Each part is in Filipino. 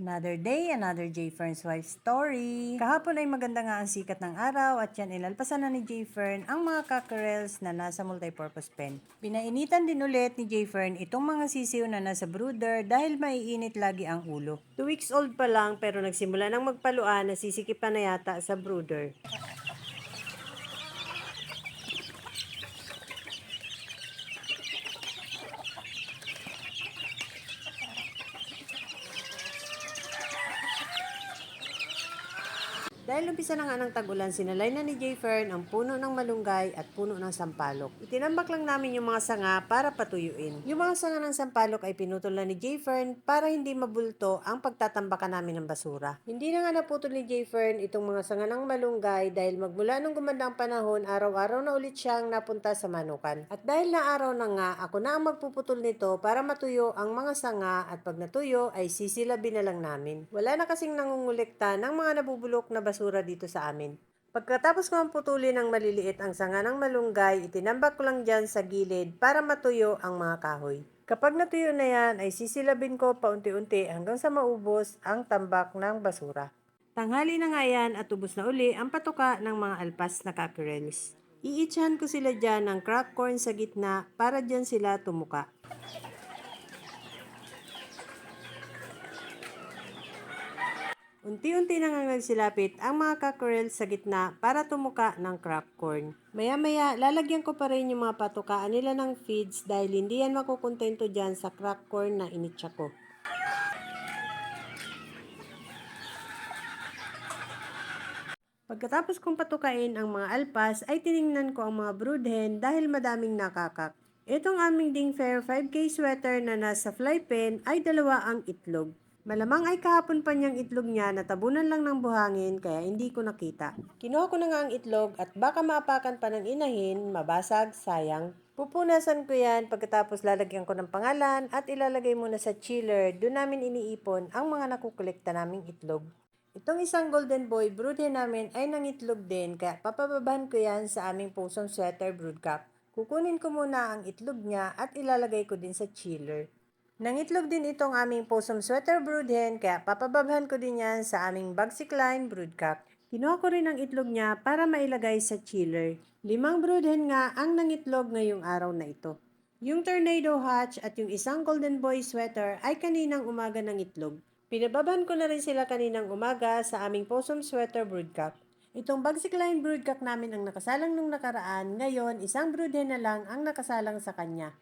Another day, another J. Fern's wife story. Kahapon ay maganda nga ang sikat ng araw at yan ilalpasan na ni J. Fern ang mga cockerels na nasa multipurpose pen. Pinainitan din ulit ni J. Fern itong mga sisiw na nasa brooder dahil maiinit lagi ang ulo. 2 weeks old pa lang pero nagsimula ng magpaluan na sisikipan na yata sa brooder. Dahil umpisa na nga ng tag-ulan, sinalay na ni J. Fern ang puno ng malunggay at puno ng sampalok. Itinambak lang namin yung mga sanga para patuyuin. Yung mga sanga ng sampalok ay pinutol na ni J. Fern para hindi mabulto ang pagtatambakan namin ng basura. Hindi na nga naputol ni J. Fern itong mga sanga ng malunggay dahil magmula nung gumanda ang panahon, araw-araw na ulit siyang napunta sa manukan. At dahil na araw na nga, ako na ang magpuputol nito para matuyo ang mga sanga at pag natuyo ay sisilabin na lang namin. Wala na kasing nangungulekta ng mga nabubulok na basura dito sa amin. Pagkatapos ko ang putulin ng maliliit ang sanga ng malunggay, itinambak ko lang dyan sa gilid para matuyo ang mga kahoy. Kapag natuyo na yan, ay sisilabin ko paunti-unti hanggang sa maubos ang tambak ng basura. Tanghali na nga yan at ubos na uli ang patuka ng mga alpas na cockerels. Iitsahan ko sila dyan ng crack corn sa gitna para dyan sila tumuka. Unti-unti na nga nagsilapit ang mga cockerels sa gitna para tumuka ng crack corn. Maya-maya, lalagyan ko pa rin yung mga patukaan nila ng feeds dahil hindi yan makukontento dyan sa crack corn na initsa ko. Pagkatapos kong patukain ang mga alpas, ay tiningnan ko ang mga brood hen dahil madaming nakakak. Itong aming ding fair 5K sweater na nasa fly pen ay 2 ang itlog. Malamang ay kahapon pa niyang itlog niya, natabunan lang ng buhangin kaya hindi ko nakita. Kinuha ko na nga ang itlog at baka maapakan pa ng inahin, mabasag, sayang. Pupunasan ko yan pagkatapos lalagyan ko ng pangalan at ilalagay muna sa chiller. Doon namin iniipon ang mga nakukolekta naming itlog. Itong isang golden boy brood hen namin ay nangitlog din kaya papababahan ko yan sa aming pusong sweater brood cup. Kukunin ko muna ang itlog niya at ilalagay ko din sa chiller. Nangitlog din itong aming possum sweater brood hen kaya papababahan ko din yan sa aming Bagsik Line brood cup. Kinuha ko rin ang itlog niya para mailagay sa chiller. 5 brood hen nga ang nangitlog ngayong araw na ito. Yung tornado hatch at yung isang golden boy sweater ay kaninang umaga ng itlog. Pinababan ko na rin sila kaninang umaga sa aming possum sweater brood cup. Itong Bagsik Line brood cup namin ang nakasalang nung nakaraan, ngayon isang brood hen na lang ang nakasalang sa kanya.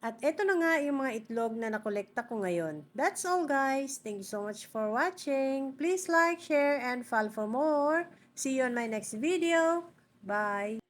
At eto na nga yung mga itlog na nakolekta ko ngayon. That's all guys. Thank you so much for watching. Please like, share, and follow for more. See you on my next video. Bye!